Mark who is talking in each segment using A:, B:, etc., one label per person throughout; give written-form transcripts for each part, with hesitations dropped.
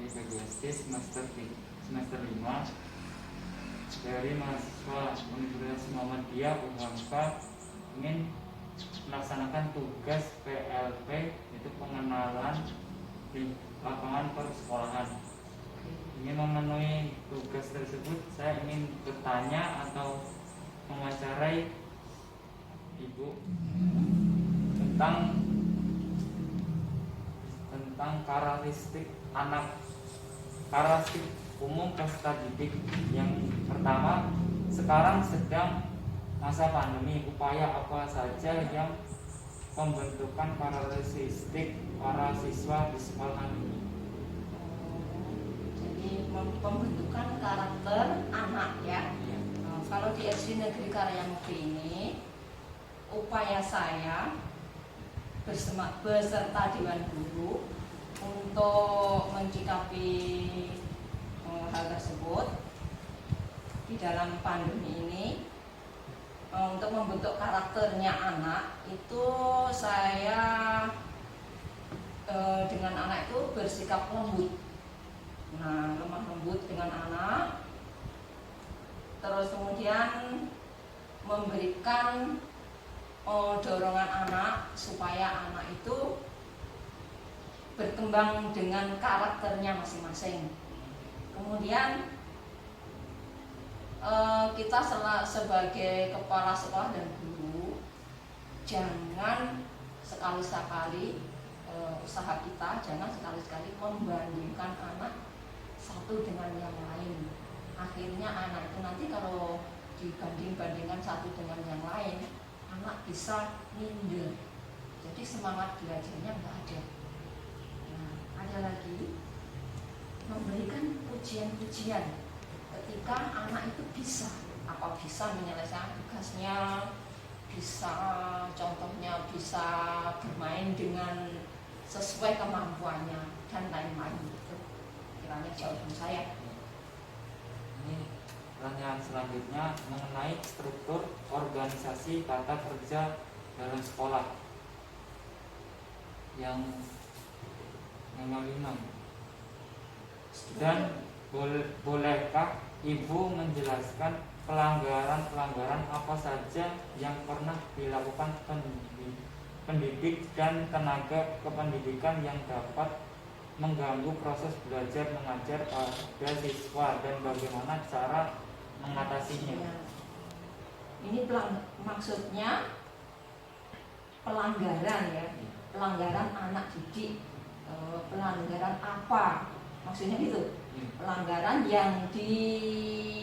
A: IPGSD semester 5 dari mahasiswa Universitas Muhammadiyah UHAMKA ingin melaksanakan tugas PLP, yaitu pengenalan di lapangan persekolahan. Ingin memenuhi tugas tersebut, saya ingin bertanya atau mewawancarai Ibu tentang karakteristik umum peserta didik. Yang pertama, sekarang sedang masa pandemi, upaya apa saja yang pembentukan karakteristik para siswa di sekolah ini?
B: Jadi pembentukan karakter anak ya. Kalau di SD Negeri Karyamukti ini, upaya saya beserta Dewan Guru untuk mencikapi hal tersebut di dalam pandemi ini. Untuk membentuk karakternya anak itu, saya dengan anak itu bersikap lembut. Nah, lemah lembut dengan anak. Terus kemudian memberikan dorongan anak supaya anak itu berkembang dengan karakternya masing-masing. Kemudian kita sebagai kepala sekolah dan guru, jangan sekali-sekali usaha kita jangan sekali-sekali membandingkan anak satu dengan yang lain. Akhirnya anak itu nanti kalau dibanding-bandingkan satu dengan yang lain, anak bisa minder. Jadi semangat belajarnya nggak ada. Nah, ada lagi memberikan pujian-pujian ketika anak itu bisa menyelesaikan tugasnya, bisa contohnya bisa bermain dengan sesuai kemampuannya dan lain-lain. Itu kiranya jawaban saya.
A: Ini pertanyaan selanjutnya mengenai struktur organisasi tata kerja dalam sekolah. Yang nomor 5. Dan bolehkah Ibu menjelaskan pelanggaran apa saja yang pernah dilakukan pendidik dan tenaga kependidikan yang dapat mengganggu proses belajar mengajar pada siswa, dan bagaimana cara mengatasinya?
B: Ya. Ini maksudnya pelanggaran ya, pelanggaran anak didik. Pelanggaran apa? Maksudnya gitu. Pelanggaran yang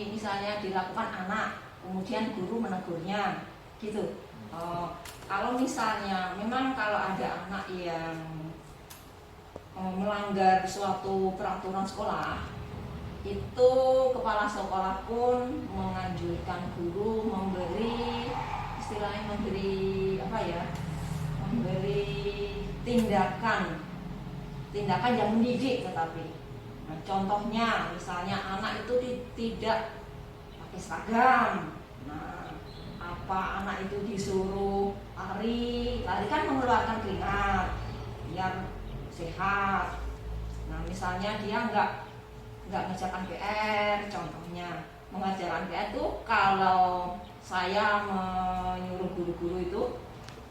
B: misalnya dilakukan anak, kemudian guru menegurnya, gitu. Kalau misalnya memang kalau ada anak yang melanggar suatu peraturan sekolah, itu kepala sekolah pun menganjurkan guru memberi tindakan yang mendidik. Tetapi contohnya misalnya anak itu tidak pakai seragam. Nah, anak itu disuruh lari kan mengeluarkan keringat biar sehat. Nah, misalnya dia nggak mengerjakan PR, contohnya mengerjakan PR itu, kalau saya menyuruh guru-guru itu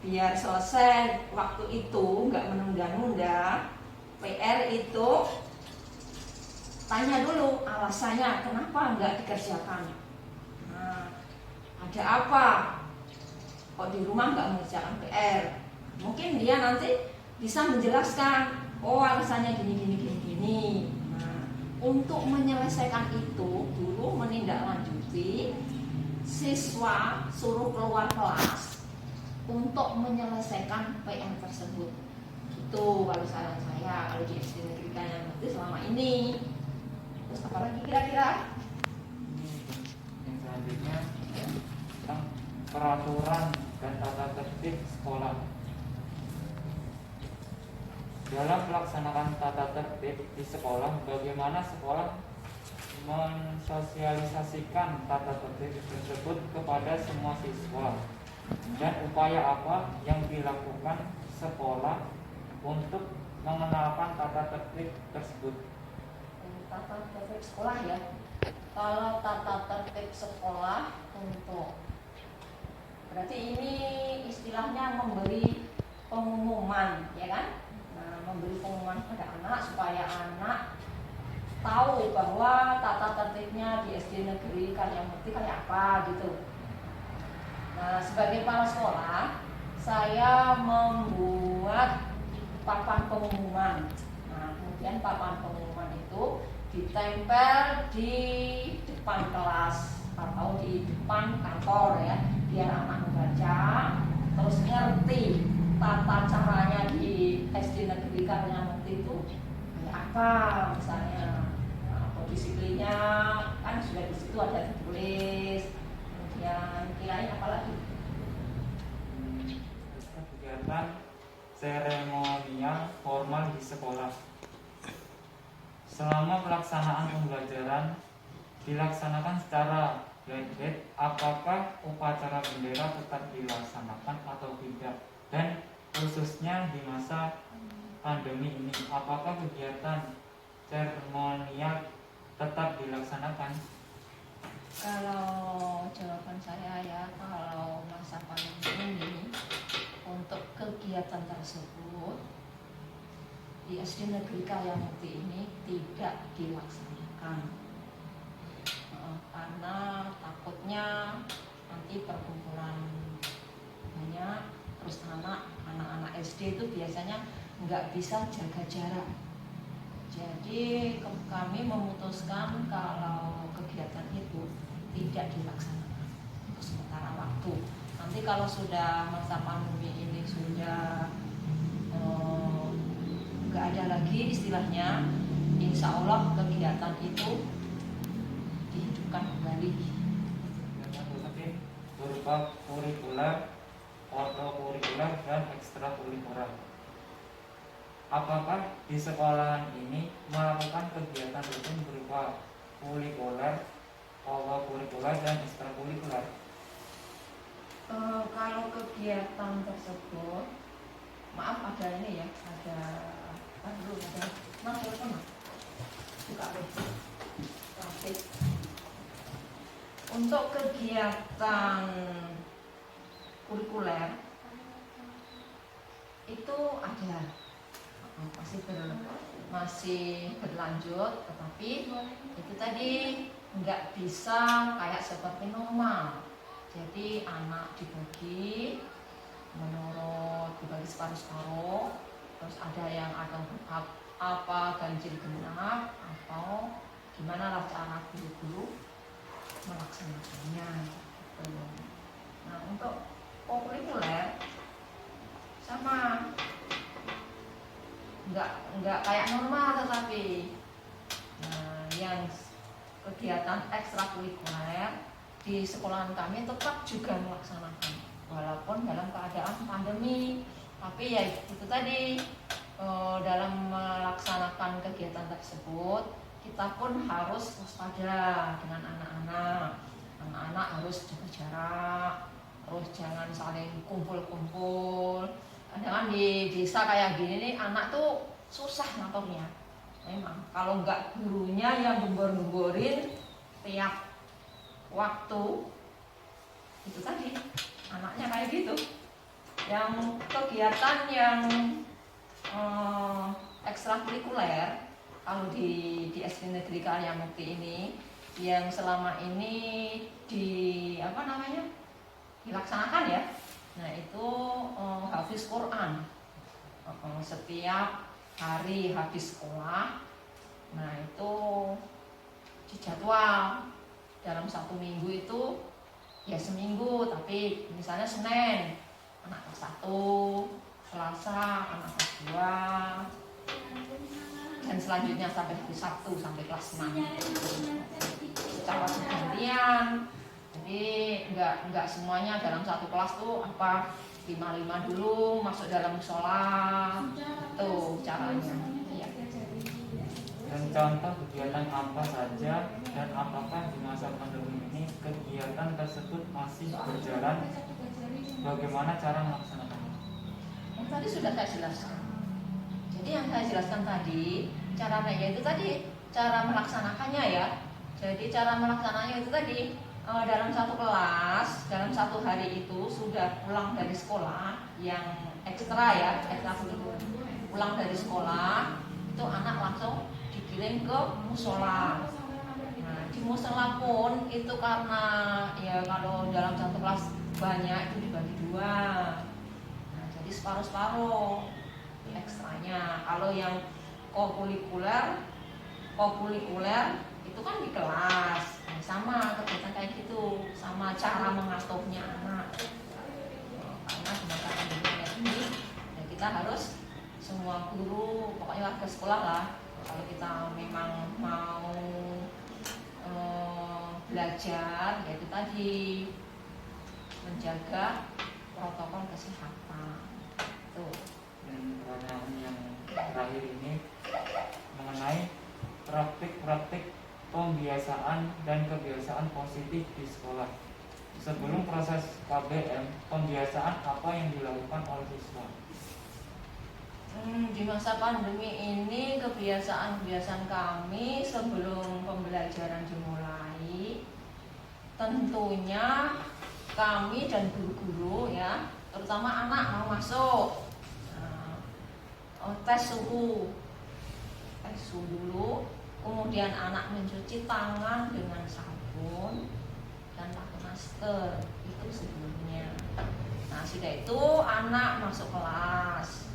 B: biar selesai waktu itu, nggak menunda-nunda PR itu, tanya dulu alasannya kenapa nggak dikerjakan. Nah, ada apa kok di rumah nggak mengerjakan PR? Mungkin dia nanti bisa menjelaskan, oh alasannya gini. Nah, untuk menyelesaikan itu, guru menindaklanjuti siswa, suruh keluar kelas untuk menyelesaikan PR tersebut. Itu kalau saran saya kalau di SD Negeri Karyamukti selama ini. Terus apa lagi kira-kira?
A: Yang selanjutnya tentang peraturan dan tata tertib sekolah. Dalam pelaksanaan tata tertib di sekolah, bagaimana sekolah mensosialisasikan tata tertib tersebut kepada semua siswa, dan upaya apa yang dilakukan sekolah untuk mengenalkan tata tertib tersebut?
B: tata tertib sekolah ya. Kalau tata tertib sekolah untuk berarti ini istilahnya memberi pengumuman, ya kan? Nah, memberi pengumuman pada anak supaya anak tahu bahwa tata tertibnya di SD negeri Karyamukti kayak apa gitu. Nah, sebagai kepala sekolah, saya membuat papan pengumuman. Nah, kemudian papan pengumuman itu ditempel di depan kelas atau di depan kantor ya, biar anak membaca terus ngerti tata caranya di SD negeri Karyamukti itu kayak apa misalnya. Nah, disiplinnya kan sudah di situ ada ditulis. Kemudian kirain apa lagi?
A: Kegiatan seremonial formal di sekolah. Selama pelaksanaan pembelajaran dilaksanakan secara blended, apakah upacara bendera tetap dilaksanakan atau tidak? Dan khususnya di masa pandemi ini, apakah kegiatan seremonial tetap dilaksanakan?
B: Kalau jawaban saya ya, kalau masa pandemi ini untuk kegiatan tersebut di SD Negeri Karyamukti ini tidak dilaksanakan. Karena takutnya nanti perkumpulan banyak, terus anak-anak SD itu biasanya nggak bisa jaga jarak. Jadi kami memutuskan kalau kegiatan itu tidak dilaksanakan untuk sementara waktu. Nanti kalau sudah masa pandemi ini sudah nggak ada lagi istilahnya, insya Allah kegiatan itu dihidupkan kembali.
A: Berupa kurikuler, ortokurikuler, dan ekstrakurikuler. Apakah di sekolahan ini melakukan kegiatan rutin berupa kurikuler, ortokurikuler, dan ekstrakurikuler?
B: Kalau kegiatan tersebut, maaf ada ini ya, ada mas telepon buka deh. Untuk kegiatan kurikuler itu ada masih berlanjut, tetapi itu tadi nggak bisa kayak seperti normal. Jadi anak dibagi separuh-separuh, terus ada yang akan apa ganjil genap atau gimana lah cara guru-guru melaksanakannya gitu. Nah, untuk kurikuler sama nggak kayak normal, tetapi yang kegiatan ekstrakurikuler di sekolahan kami tetap juga melaksanakan walaupun dalam keadaan pandemi. Tapi ya itu tadi, dalam melaksanakan kegiatan tersebut kita pun harus waspada dengan anak-anak. Anak-anak harus jaga jarak, terus jangan saling kumpul-kumpul. Kadang di desa kayak gini nih, anak tuh susah ngaturnya. Memang kalau nggak gurunya yang gembor-gemborin tiap waktu, itu tadi anaknya kayak gitu. Yang kegiatan yang ekstrakurikuler kalau di SD Negeri Karyamukti ini yang selama ini dilaksanakan ya. Nah, itu hafiz Quran. Setiap hari habis sekolah. Nah, itu dijadwal dalam 1 minggu itu ya seminggu, tapi misalnya Senin anak kelas 1, Selasa anak kelas 2, dan selanjutnya sampai hari Sabtu sampai kelas 6 secara bergantian. Jadi nggak semuanya dalam satu kelas tuh 5 dulu masuk dalam sholat, tuh caranya ya.
A: Dan contoh kegiatan apa saja dan apakah di masa pandemi ini kegiatan tersebut masih berjalan? Bagaimana cara melaksanakannya?
B: Yang tadi sudah saya jelaskan. Jadi yang saya jelaskan tadi caranya itu tadi cara melaksanakannya ya. Jadi cara melaksananya itu tadi dalam satu kelas, dalam satu hari itu sudah pulang dari sekolah yang ekstra ya, ekstrakurikuler. Pulang dari sekolah itu anak langsung digiring ke musola. Nah, di musola pun itu karena ya kalau dalam satu kelas banyak itu dibagi dua. Nah, jadi separuh-separuh ekstranya. Kalau yang kokurikuler itu kan di kelas. Nah, sama kegiatan kayak gitu, sama cara mengasuhnya anak. Karena semasa pandemi ini ya kita harus semua guru, pokoknya warga sekolah lah, kalau kita memang mau belajar, yaitu tadi menjaga protokol kesehatan. Tuh.
A: Dan pertanyaan yang terakhir ini mengenai praktik-praktik pembiasaan dan kebiasaan positif di sekolah. Sebelum proses KBM, pembiasaan apa yang dilakukan oleh siswa?
B: Di masa pandemi ini kebiasaan-kebiasaan kami sebelum pembelajaran dimulai, tentunya kami dan guru-guru ya, terutama anak mau masuk, tes suhu dulu, kemudian anak mencuci tangan dengan sabun dan pakai masker itu sebelumnya. Nah sudah itu anak masuk kelas,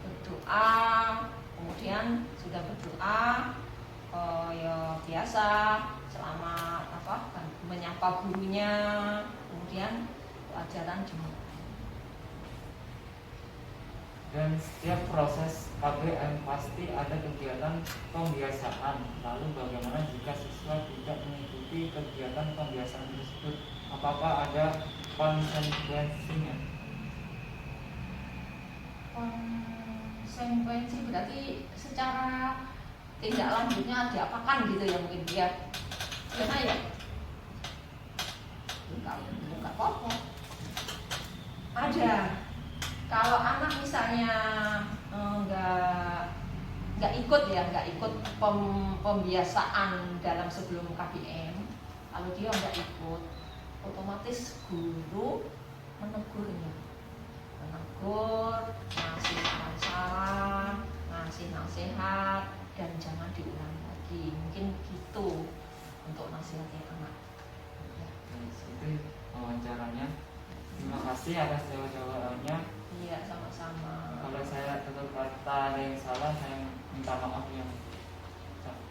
B: berdoa, kemudian sudah berdoa, ya biasa selama menyapa gurunya, kemudian pelajaran dimulai.
A: Dan setiap proses KBM pasti ada kegiatan pembiasaan. Lalu bagaimana jika siswa tidak mengikuti kegiatan pembiasaan tersebut? Apakah ada konsekuensinya?
B: Konsekuensi berarti secara tindak lanjutnya diapakan gitu ya, mungkin dia gimana ya, bukan apa-apa. Ada, kalau anak misalnya nggak ikut pembiasaan dalam sebelum KBM, kalau dia nggak ikut, otomatis guru menegurnya, ngasih saran-saran, ngasih nasihat, dan jangan diulang lagi. Mungkin gitu untuk nasihatnya anak.
A: Itu wawancaranya. Terima kasih atas jawabannya.
B: Iya, sama-sama.
A: Kalau saya tutur kata ada yang salah, saya minta maaf yang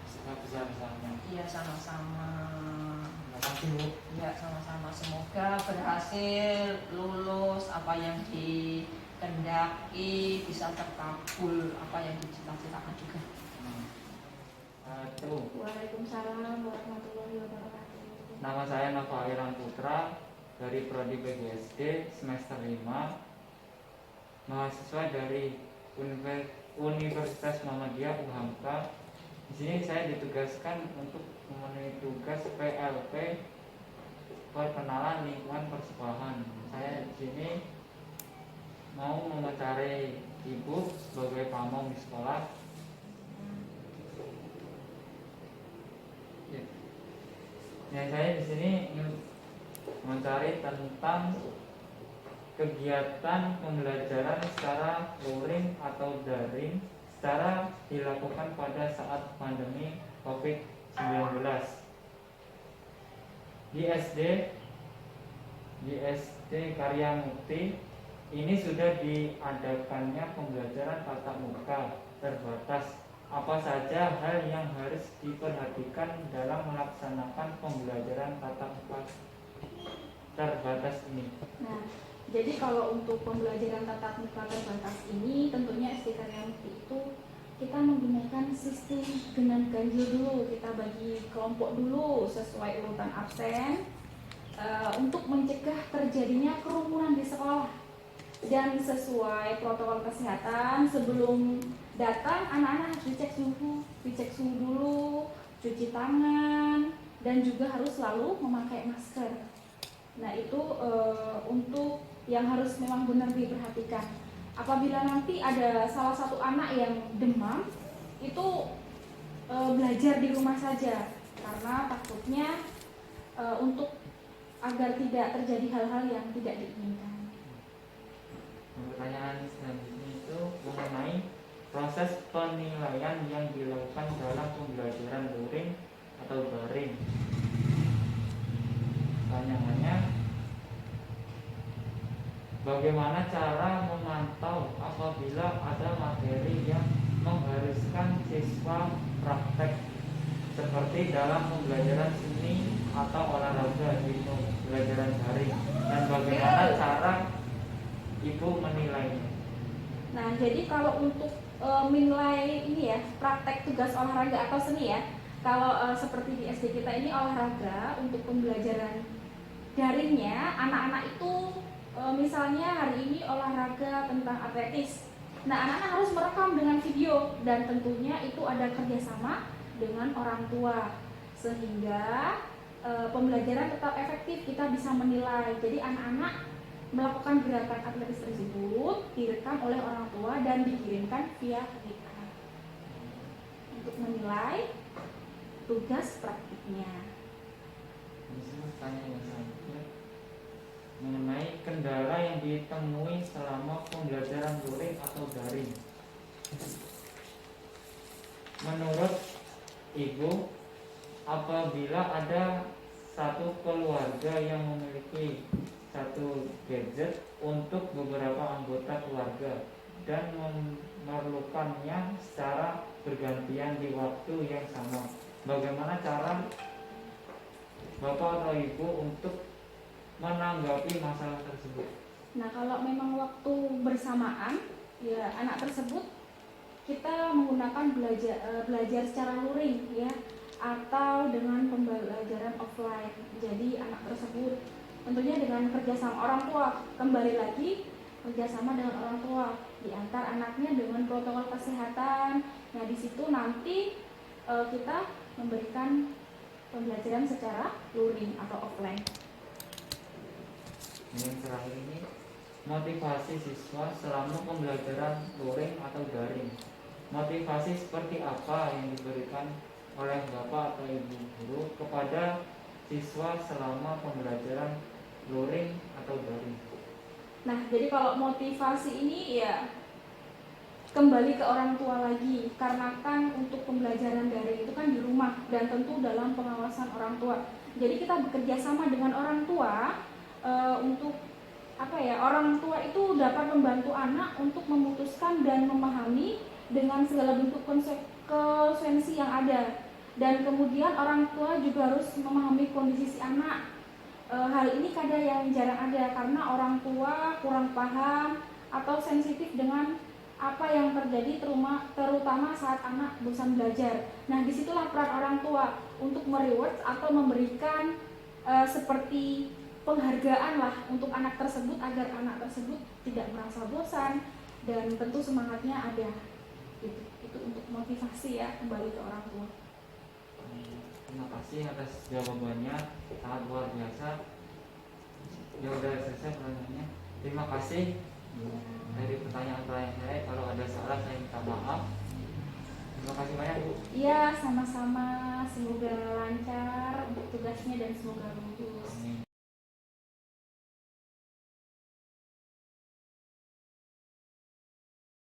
A: sebesar-besarnya.
B: Iya, sama-sama.
A: Terima kasih, Bu.
B: Iya, sama-sama. Semoga berhasil lulus apa yang dikehendaki, bisa terkabul apa yang dicita-citakan juga.
C: Waalaikumsalam warahmatullahi wabarakatuh.
A: Nama saya Nova Iran Putra dari Prodi PGSD semester 5, mahasiswa dari Universitas Muhammadiyah UHAMKA. Di sini saya ditugaskan untuk memenuhi tugas PLP perkenalan lingkungan persekolahan. Saya di sini mau mencari ibu sebagai pamong di sekolah. Yang saya di sini ingin mencari tentang kegiatan pembelajaran secara luring atau daring secara dilakukan pada saat pandemi COVID-19 di SD Karya Mukti. Ini sudah diadakannya pembelajaran tatap muka terbatas. Apa saja hal yang harus diperhatikan dalam melaksanakan pembelajaran tatap muka terbatas ini?
C: Nah, jadi kalau untuk pembelajaran tatap muka terbatas ini, tentunya SD Karya Mukti itu kita menggunakan sistem dengan ganjil dulu. Kita bagi kelompok dulu sesuai urutan absen untuk mencegah terjadinya kerumunan di sekolah. Dan sesuai protokol kesehatan, sebelum datang anak-anak harus dicek suhu dulu, cuci tangan, dan juga harus selalu memakai masker. Nah itu untuk yang harus memang benar diperhatikan. apabila nanti ada salah satu anak yang demam, itu belajar di rumah saja, karena takutnya untuk agar tidak terjadi hal-hal yang tidak diinginkan.
A: Pertanyaan selanjutnya itu mengenai proses penilaian yang dilakukan dalam pembelajaran luring atau daring. Pertanyaannya, bagaimana cara memantau apabila ada materi yang mengharuskan siswa praktek seperti dalam pembelajaran seni atau olahraga di pembelajaran daring, dan bagaimana cara ibu menilainya?
C: Nah, jadi kalau untuk menilai ini ya, praktek tugas olahraga atau seni ya, kalau seperti di SD kita ini olahraga, untuk pembelajaran daringnya anak-anak itu misalnya hari ini olahraga tentang atletis. Nah, anak-anak harus merekam dengan video, dan tentunya itu ada kerjasama dengan orang tua sehingga pembelajaran tetap efektif, kita bisa menilai. Jadi anak-anak melakukan gerakan atletis tersebut direkam oleh orang tua dan dikirimkan via WA untuk menilai tugas praktiknya.
A: Pertanyaan selanjutnya mengenai kendala yang ditemui selama pembelajaran luring atau daring. Menurut ibu, apabila ada satu keluarga yang memiliki satu gadget untuk beberapa anggota keluarga dan memerlukannya secara bergantian di waktu yang sama, bagaimana cara bapak atau ibu untuk menanggapi masalah tersebut?
C: Nah, kalau memang waktu bersamaan ya anak tersebut, kita menggunakan belajar secara luring ya, atau dengan pembelajaran offline. Jadi anak tersebut tentunya dengan kerjasama orang tua, kembali lagi kerjasama dengan orang tua, diantar anaknya dengan protokol kesehatan. Nah, di situ nanti kita memberikan pembelajaran secara luring atau offline.
A: Yang terakhir ini, motivasi siswa selama pembelajaran luring atau daring. Motivasi seperti apa yang diberikan oleh bapak atau ibu guru kepada siswa selama pembelajaran luring atau daring?
C: Nah, jadi kalau motivasi ini ya kembali ke orang tua lagi, karena kan untuk pembelajaran daring itu kan di rumah dan tentu dalam pengawasan orang tua. Jadi kita bekerja sama dengan orang tua untuk orang tua itu dapat membantu anak untuk memutuskan dan memahami dengan segala bentuk konsekuensi yang ada, dan kemudian orang tua juga harus memahami kondisi si anak. Hal ini kadang yang jarang ada karena orang tua kurang paham atau sensitif dengan apa yang terjadi, terutama saat anak bosan belajar. Nah, disitulah peran orang tua untuk mereward atau memberikan seperti penghargaan lah untuk anak tersebut, agar anak tersebut tidak merasa bosan dan tentu semangatnya ada. Itu untuk motivasi ya, kembali ke orang tua.
A: Terima kasih atas jawabannya, sangat luar biasa. Ya udah selesai pertanyaannya. Terima kasih dari pertanyaan-pertanyaan saya. Kalau ada salah saya minta maaf. Terima kasih banyak, Bu.
C: Iya, sama-sama. Semoga lancar untuk tugasnya dan semoga lulus.
A: Amin.